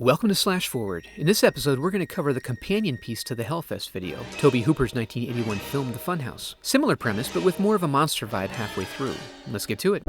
Welcome to Slash Forward. In this episode, we're going to cover the companion piece to the Hellfest video, Tobe Hooper's 1981 film The Funhouse. Similar premise, but with more of a monster vibe halfway through. Let's get to it.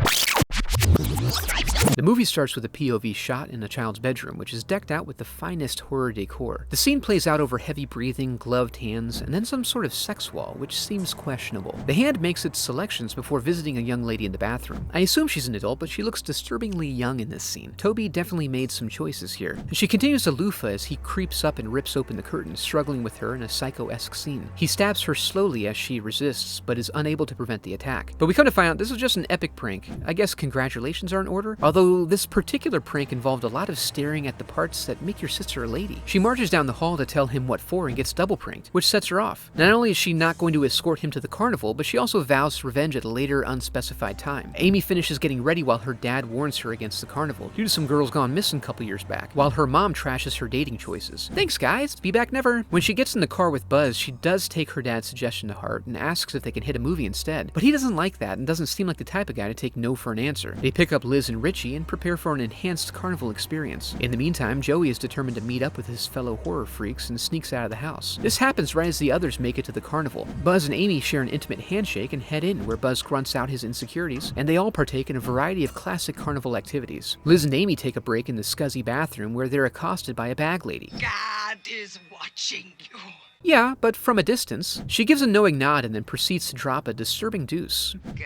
The movie starts with a POV shot in a child's bedroom, which is decked out with the finest horror decor. The scene plays out over heavy breathing, gloved hands, and then some sort of sex wall, which seems questionable. The hand makes its selections before visiting a young lady in the bathroom. I assume she's an adult, but she looks disturbingly young in this scene. Tobe definitely made some choices here. And she continues to loofah as he creeps up and rips open the curtain, struggling with her in a psycho-esque scene. He stabs her slowly as she resists, but is unable to prevent the attack. But we come to find out this was just an epic prank. I guess congratulations are in order? Although this particular prank involved a lot of staring at the parts that make your sister a lady. She marches down the hall to tell him what for and gets double pranked, which sets her off. Not only is she not going to escort him to the carnival, but she also vows revenge at a later unspecified time. Amy finishes getting ready while her dad warns her against the carnival due to some girls gone missing a couple years back, while her mom trashes her dating choices. Thanks guys, be back never. When she gets in the car with Buzz, she does take her dad's suggestion to heart and asks if they can hit a movie instead. But he doesn't like that and doesn't seem like the type of guy to take no for an answer. They pick up Liz and Richie and prepare for an enhanced carnival experience. In the meantime, Joey is determined to meet up with his fellow horror freaks and sneaks out of the house. This happens right as the others make it to the carnival. Buzz and Amy share an intimate handshake and head in, where Buzz grunts out his insecurities, and they all partake in a variety of classic carnival activities. Liz and Amy take a break in the scuzzy bathroom where they're accosted by a bag lady. God is watching you. Yeah, but from a distance. She gives a knowing nod and then proceeds to drop a disturbing deuce. God.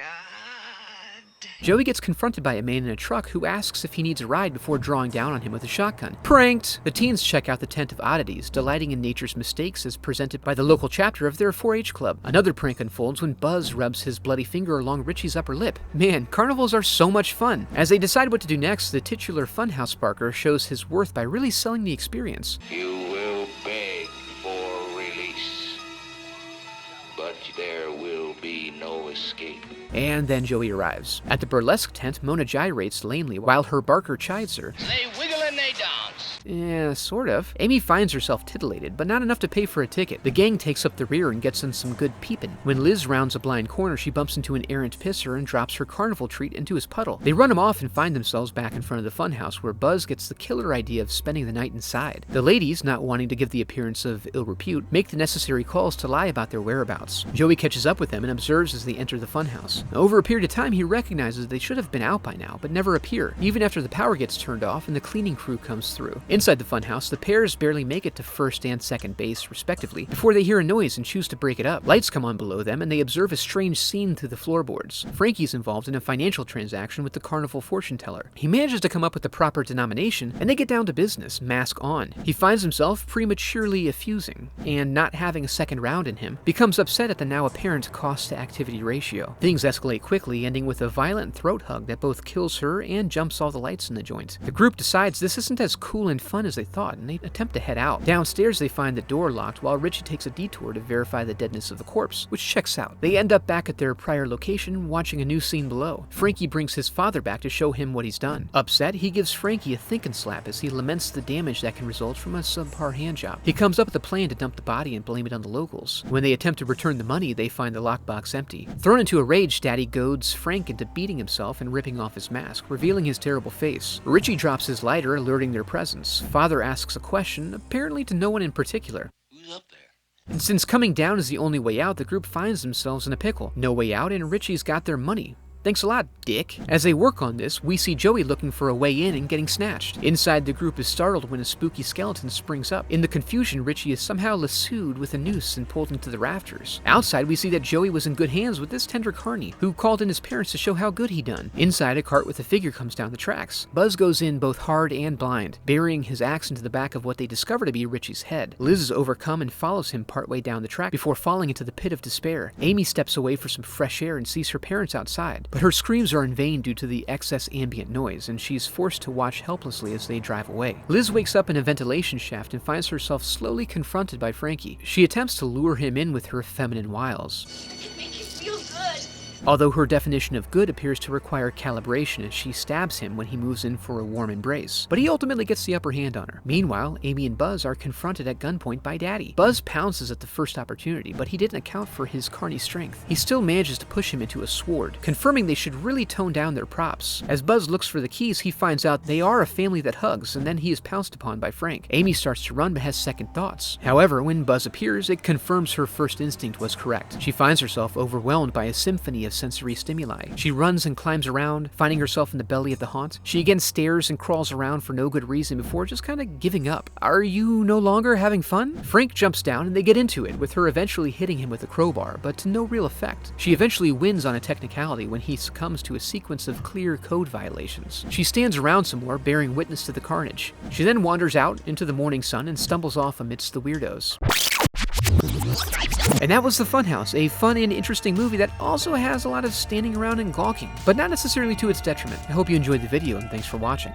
Joey gets confronted by a man in a truck who asks if he needs a ride before drawing down on him with a shotgun. Pranked! The teens check out the tent of oddities, delighting in nature's mistakes as presented by the local chapter of their 4-H club. Another prank unfolds when Buzz rubs his bloody finger along Richie's upper lip. Man, carnivals are so much fun! As they decide what to do next, the titular Funhouse barker shows his worth by really selling the experience. You will beg for release, but there will be no escape. And then Joey arrives. At the burlesque tent, Mona gyrates lamely while her barker chides her. They wiggle and they dance. Yeah, sort of. Amy finds herself titillated, but not enough to pay for a ticket. The gang takes up the rear and gets in some good peeping. When Liz rounds a blind corner, she bumps into an errant pisser and drops her carnival treat into his puddle. They run him off and find themselves back in front of the funhouse, where Buzz gets the killer idea of spending the night inside. The ladies, not wanting to give the appearance of ill repute, make the necessary calls to lie about their whereabouts. Joey catches up with them and observes as they enter the funhouse. Over a period of time, he recognizes they should have been out by now, but never appear, even after the power gets turned off and the cleaning crew comes through. Inside the funhouse, the pairs barely make it to first and second base, respectively, before they hear a noise and choose to break it up. Lights come on below them, and they observe a strange scene through the floorboards. Frankie's involved in a financial transaction with the carnival fortune teller. He manages to come up with the proper denomination, and they get down to business, mask on. He finds himself prematurely effusing, and not having a second round in him, becomes upset at the now apparent cost-to-activity ratio. Things escalate quickly, ending with a violent throat hug that both kills her and jumps all the lights in the joint. The group decides this isn't as cool and fun as they thought, and they attempt to head out. Downstairs, they find the door locked while Richie takes a detour to verify the deadness of the corpse, which checks out. They end up back at their prior location, watching a new scene below. Frankie brings his father back to show him what he's done. Upset, he gives Frankie a thinking slap as he laments the damage that can result from a subpar handjob. He comes up with a plan to dump the body and blame it on the locals. When they attempt to return the money, they find the lockbox empty. Thrown into a rage, Daddy goads Frank into beating himself and ripping off his mask, revealing his terrible face. Richie drops his lighter, alerting their presence. Father asks a question, apparently to no one in particular. Who's up there? And since coming down is the only way out, the group finds themselves in a pickle. No way out, and Richie's got their money. Thanks a lot, dick. As they work on this, we see Joey looking for a way in and getting snatched. Inside, the group is startled when a spooky skeleton springs up. In the confusion, Richie is somehow lassoed with a noose and pulled into the rafters. Outside, we see that Joey was in good hands with this tender carny, who called in his parents to show how good he'd done. Inside, a cart with a figure comes down the tracks. Buzz goes in both hard and blind, burying his axe into the back of what they discover to be Richie's head. Liz is overcome and follows him partway down the track before falling into the pit of despair. Amy steps away for some fresh air and sees her parents outside, but her screams are in vain due to the excess ambient noise, and she's forced to watch helplessly as they drive away. Liz wakes up in a ventilation shaft and finds herself slowly confronted by Frankie. She attempts to lure him in with her feminine wiles. I can make you feel good. although her definition of good appears to require calibration as she stabs him when he moves in for a warm embrace. But he ultimately gets the upper hand on her. Meanwhile, Amy and Buzz are confronted at gunpoint by Daddy. Buzz pounces at the first opportunity, but he didn't account for his carny strength. He still manages to push him into a sword, confirming they should really tone down their props. As Buzz looks for the keys, he finds out they are a family that hugs, and then he is pounced upon by Frank. Amy starts to run but has second thoughts. However, when Buzz appears, it confirms her first instinct was correct. She finds herself overwhelmed by a symphony of sensory stimuli. She runs and climbs around, finding herself in the belly of the haunt. She again stares and crawls around for no good reason before just kind of giving up. Are you no longer having fun? Frank jumps down and they get into it, with her eventually hitting him with a crowbar, but to no real effect. She eventually wins on a technicality when he succumbs to a sequence of clear code violations. She stands around some more, bearing witness to the carnage. She then wanders out into the morning sun and stumbles off amidst the weirdos. And that was The Funhouse, a fun and interesting movie that also has a lot of standing around and gawking, but not necessarily to its detriment. I hope you enjoyed the video, and thanks for watching.